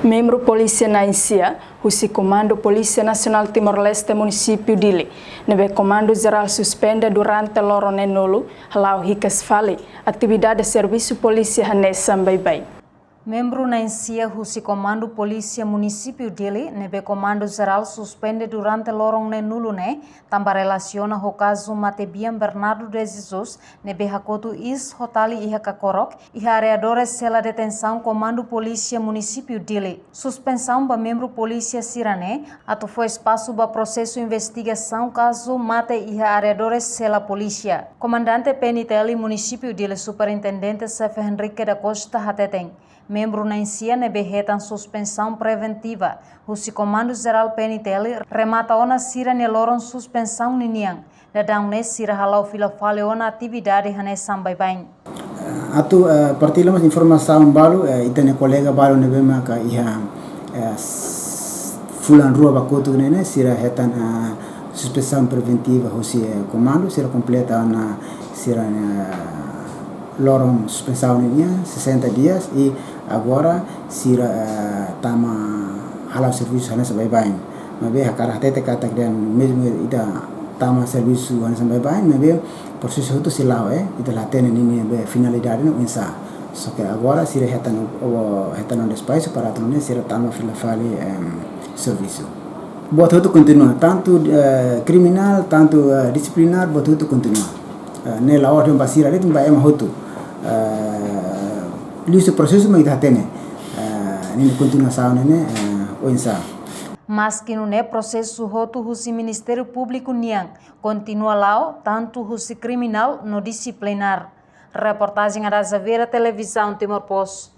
Membro Polícia Naisia, o Comando Polícia Nacional Timor-Leste Município Dili, nebe Comando Geral suspende durante loro nenolo, halau hikas fale, atividade de serviço polícia hanessa bye-bye. Membro Naisia, o Comando Polícia Município Dili, nebe Comando Geral suspende durante lorong nenulu ne, tamba relaciona o caso Matebian Bernardo de Jesus, nebe hakotu is hotali iha kakorok, iha areadores sela detenção Comando Polícia Município Dili. Suspensão ba membro Polícia Sirane, ato foi espaço ba processo investigação caso mate iha areadores sela polícia. Comandante PNTL Município Dili, Superintendente Sef Henrique da Costa Hateteng. Membro Naisia nebe retan suspensão preventiva. O Comando Geral PNTL remata ona sira ne loron suspensão niniang. Dadang ne sira halau fila fale ona atividade hane sambai bain. Atu partilhamos informação balu itane colega balu nebe maka iha fulan rua bakotu nene sira retan suspensão preventiva o comando sira completa na sira lorong suspensão ninya 60 dias e agora sira tama halau serviço hana sampai bain mabe hakara tete kata dan mesmo ida tama serviço hana sampai bain mabe processo itu silau ita latene nini be finalidade no insa só que agora sira retan on espaço para tornar sira tama fila fale serviço buat itu continua tanto criminal tanto disciplinar buat itu continua nella ordem basira itu mbak ema hotu listo processo mas ita tene nini continuação nene o insa. Mas que no processo hotu o Ministério Público niang continua lá tanto o criminal no disciplinar. Reportagem Arazaveira Televisão Timor Post.